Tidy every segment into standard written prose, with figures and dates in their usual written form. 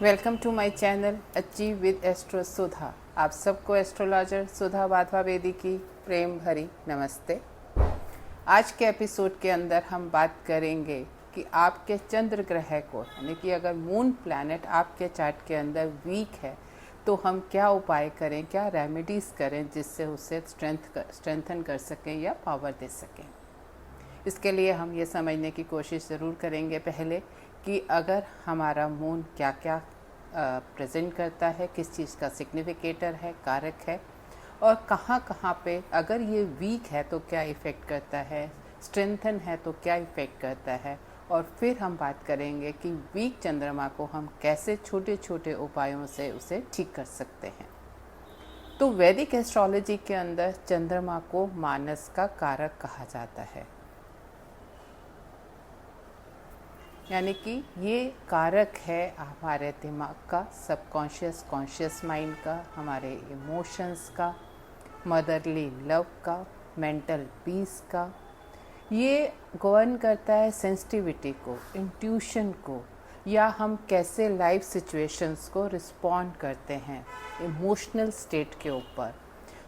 Welcome to my channel achieve with astro Sudha. आप सबको astrologer सुधा वाधवा बेदी की प्रेम भरी नमस्ते। आज के एपिसोड के अंदर हम बात करेंगे कि आपके चंद्र ग्रह को, यानी कि अगर मून प्लैनेट आपके चार्ट के अंदर वीक है तो हम क्या उपाय करें, क्या रेमेडीज़ करें जिससे उसे स्ट्रेंथन कर सकें या पावर दे सकें। इसके लिए हम ये समझने की कोशिश ज़रूर करेंगे पहले कि अगर हमारा मून क्या क्या प्रेजेंट करता है, किस चीज़ का सिग्निफिकेटर है, कारक है, और कहाँ कहाँ पे अगर ये वीक है तो क्या इफ़ेक्ट करता है, स्ट्रेंथन है तो क्या इफ़ेक्ट करता है, और फिर हम बात करेंगे कि वीक चंद्रमा को हम कैसे छोटे छोटे उपायों से उसे ठीक कर सकते हैं। तो वैदिक एस्ट्रोलॉजी के अंदर चंद्रमा को मानस का कारक कहा जाता है, यानी कि ये कारक है हमारे दिमाग का, सबकॉन्शियस कॉन्शियस माइंड का, हमारे इमोशंस का, मदरली लव का, मेंटल पीस का। ये गवर्न करता है सेंसिटिविटी को, इंट्यूशन को, या हम कैसे लाइफ सिचुएशंस को रिस्पॉन्ड करते हैं इमोशनल स्टेट के ऊपर।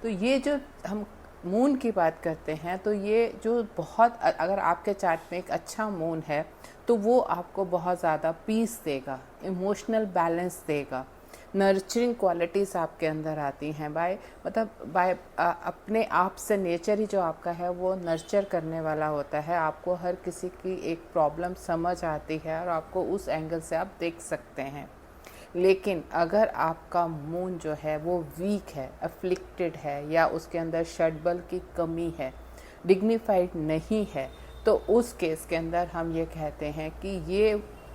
तो ये जो हम मून की बात करते हैं, तो ये जो बहुत, अगर आपके चार्ट में एक अच्छा मून है तो वो आपको बहुत ज़्यादा पीस देगा, इमोशनल बैलेंस देगा, नर्चरिंग क्वालिटीज़ आपके अंदर आती हैं बाय अपने आप से। नेचर ही जो आपका है वो नर्चर करने वाला होता है। आपको हर किसी की एक प्रॉब्लम समझ आती है और आपको उस एंगल से आप देख सकते हैं। लेकिन अगर आपका मून जो है वो वीक है, अफ्लिक्टेड है, या उसके अंदर षड्बल की कमी है, डिग्निफाइड नहीं है, तो उस केस के अंदर हम ये कहते हैं कि ये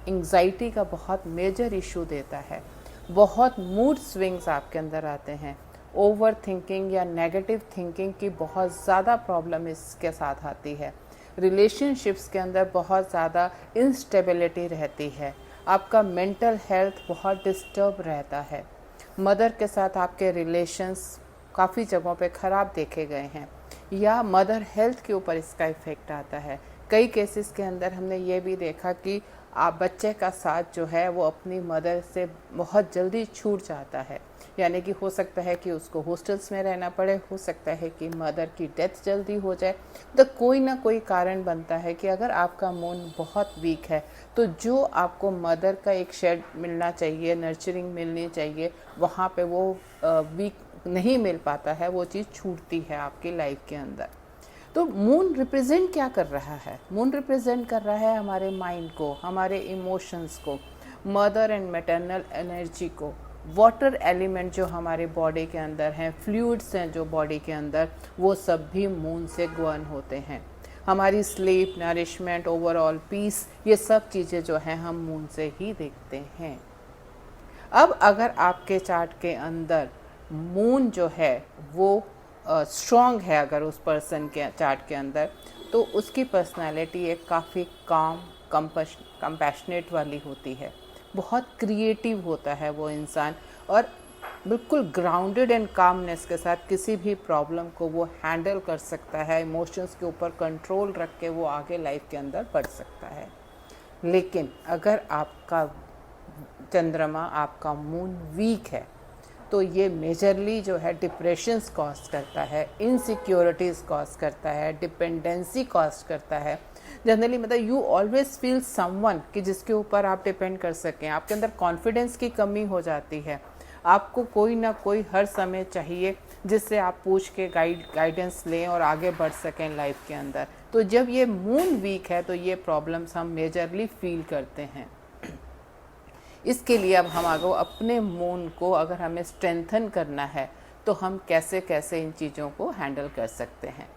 एंग्जाइटी का बहुत मेजर इशू देता है। बहुत मूड स्विंग्स आपके अंदर आते हैं, ओवर थिंकिंग या नेगेटिव थिंकिंग की बहुत ज़्यादा प्रॉब्लम इसके साथ आती है। रिलेशनशिप्स के अंदर बहुत ज़्यादा इंस्टेबिलिटी रहती है। आपका मेंटल हेल्थ बहुत डिस्टर्ब रहता है। मदर के साथ आपके रिलेशंस काफ़ी जगहों पे ख़राब देखे गए हैं, या मदर हेल्थ के ऊपर इसका इफ़ेक्ट आता है। कई केसेस के अंदर हमने ये भी देखा कि आप बच्चे का साथ जो है वो अपनी मदर से बहुत जल्दी छूट जाता है, यानी कि हो सकता है कि उसको हॉस्टल्स में रहना पड़े, हो सकता है कि मदर की डेथ जल्दी हो जाए। तो कोई ना कोई कारण बनता है कि अगर आपका मून बहुत वीक है तो जो आपको मदर का एक शेड मिलना चाहिए, नर्चरिंग मिलनी चाहिए, वहाँ पे वो वीक नहीं मिल पाता है, वो चीज़ छूटती है आपकी लाइफ के अंदर। तो मून रिप्रेजेंट क्या कर रहा है? मून रिप्रेजेंट कर रहा है हमारे माइंड को, हमारे इमोशंस को, मदर एंड मैटरनल एनर्जी को, वाटर एलिमेंट जो हमारे बॉडी के अंदर हैं, फ्लूइड्स हैं जो बॉडी के अंदर, वो सब भी मून से गवर्न होते हैं। हमारी स्लीप, नरिशमेंट, ओवरऑल पीस, ये सब चीज़ें जो हैं हम मून से ही देखते हैं। अब अगर आपके चार्ट के अंदर मून जो है वो स्ट्रॉन्ग है, अगर उस पर्सन के चार्ट के अंदर, तो उसकी पर्सनालिटी एक काफ़ी काम, कंपैशनेट वाली होती है, बहुत क्रिएटिव होता है वो इंसान, और बिल्कुल ग्राउंडेड एंड कामनेस के साथ किसी भी प्रॉब्लम को वो हैंडल कर सकता है, इमोशंस के ऊपर कंट्रोल रख के वो आगे लाइफ के अंदर बढ़ सकता है। लेकिन अगर आपका चंद्रमा, आपका मून वीक है, तो ये मेजरली जो है डिप्रेशंस कॉज करता है, इनसिक्योरिटीज़ कॉज करता है, डिपेंडेंसी कॉज करता है। जनरली मतलब यू ऑलवेज फील समवन कि जिसके ऊपर आप डिपेंड कर सकें। आपके अंदर कॉन्फिडेंस की कमी हो जाती है। आपको कोई ना कोई हर समय चाहिए जिससे आप पूछ के गाइडेंस लें और आगे बढ़ सकें लाइफ के अंदर। तो जब ये मून वीक है तो ये प्रॉब्लम्स हम मेजरली फील करते हैं। इसके लिए अब हम आगे अपने मून को अगर हमें स्ट्रेंथन करना है तो हम कैसे कैसे इन चीज़ों को हैंडल कर सकते हैं।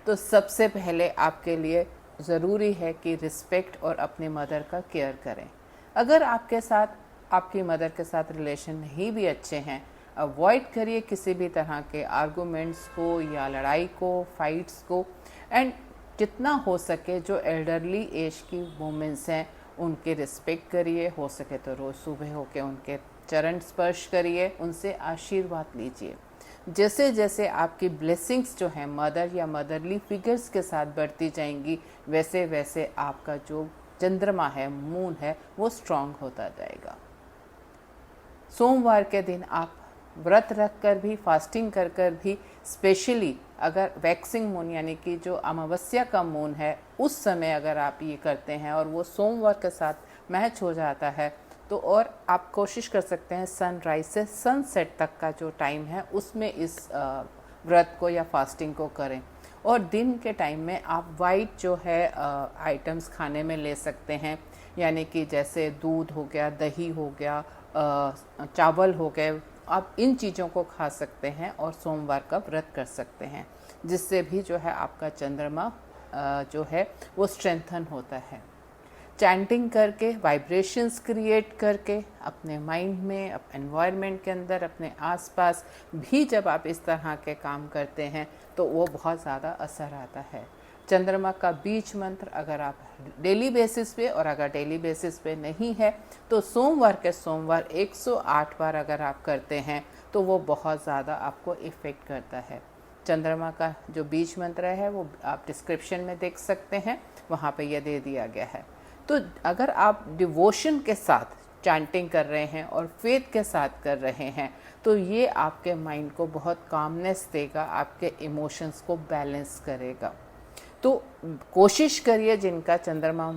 तो सबसे पहले आपके लिए ज़रूरी है कि रिस्पेक्ट और अपनी मदर का केयर करें। अगर आपके साथ, आपकी मदर के साथ रिलेशन नहीं भी अच्छे हैं, अवॉइड करिए किसी भी तरह के आर्गूमेंट्स को या लड़ाई को, फाइट्स को। एंड जितना हो सके जो एल्डरली एज की वुमेंस हैं उनके रिस्पेक्ट करिए। हो सके तो रोज़ सुबह होके उनके चरण स्पर्श करिए, उनसे आशीर्वाद लीजिए। जैसे जैसे आपकी ब्लेसिंग्स जो हैं मदर या मदरली फिगर्स के साथ बढ़ती जाएंगी, वैसे वैसे आपका जो चंद्रमा है, मून है, वो स्ट्रांग होता जाएगा। सोमवार के दिन आप व्रत रख कर भी, फास्टिंग कर कर भी, स्पेशली अगर वैक्सिंग मून यानी कि जो अमावस्या का मून है उस समय अगर आप ये करते हैं और वो सोमवार के साथ मैच हो जाता है, तो और आप कोशिश कर सकते हैं सनराइज से सनसेट तक का जो टाइम है उसमें इस व्रत को या फास्टिंग को करें। और दिन के टाइम में आप वाइट जो है आइटम्स खाने में ले सकते हैं, यानी कि जैसे दूध हो गया, दही हो गया, चावल हो गए, आप इन चीज़ों को खा सकते हैं और सोमवार का व्रत कर सकते हैं, जिससे भी जो है आपका चंद्रमा जो है वो स्ट्रेंथन होता है। चैंटिंग करके, वाइब्रेशंस क्रिएट करके अपने माइंड में, एनवायरनमेंट के अंदर, अपने आसपास भी जब आप इस तरह के काम करते हैं तो वो बहुत ज़्यादा असर आता है। चंद्रमा का बीज मंत्र अगर आप डेली बेसिस पे, और अगर डेली बेसिस पे नहीं है तो सोमवार के सोमवार 108 बार अगर आप करते हैं तो वो बहुत ज़्यादा आपको इफ़ेक्ट करता है। चंद्रमा का जो बीज मंत्र है वो आप डिस्क्रिप्शन में देख सकते हैं, वहाँ पे ये दे दिया गया है। तो अगर आप डिवोशन के साथ चैंटिंग कर रहे हैं और फेथ के साथ कर रहे हैं तो ये आपके माइंड को बहुत कामनेस देगा, आपके इमोशंस को बैलेंस करेगा। तो कोशिश करिए जिनका चंद्रमा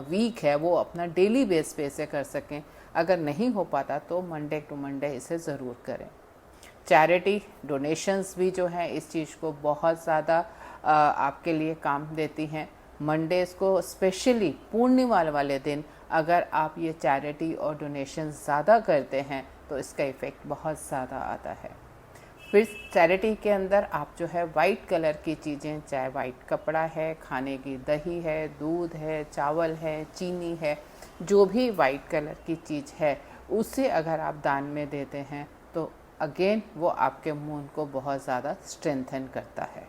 वीक है वो अपना डेली बेस पे इसे कर सकें। अगर नहीं हो पाता तो मंडे टू मंडे इसे ज़रूर करें। चैरिटी डोनेशंस भी जो हैं इस चीज़ को बहुत ज़्यादा आपके लिए काम देती हैं। मंडेज़ को स्पेशली पूर्णिमा वाले दिन अगर आप ये चैरिटी और डोनेशन ज़्यादा करते हैं तो इसका इफ़ेक्ट बहुत ज़्यादा आता है। फिर चैरिटी के अंदर आप जो है वाइट कलर की चीज़ें, चाहे वाइट कपड़ा है, खाने की दही है, दूध है, चावल है, चीनी है, जो भी वाइट कलर की चीज़ है उसे अगर आप दान में देते हैं तो अगेन वो आपके मून को बहुत ज़्यादा स्ट्रेंथन करता है।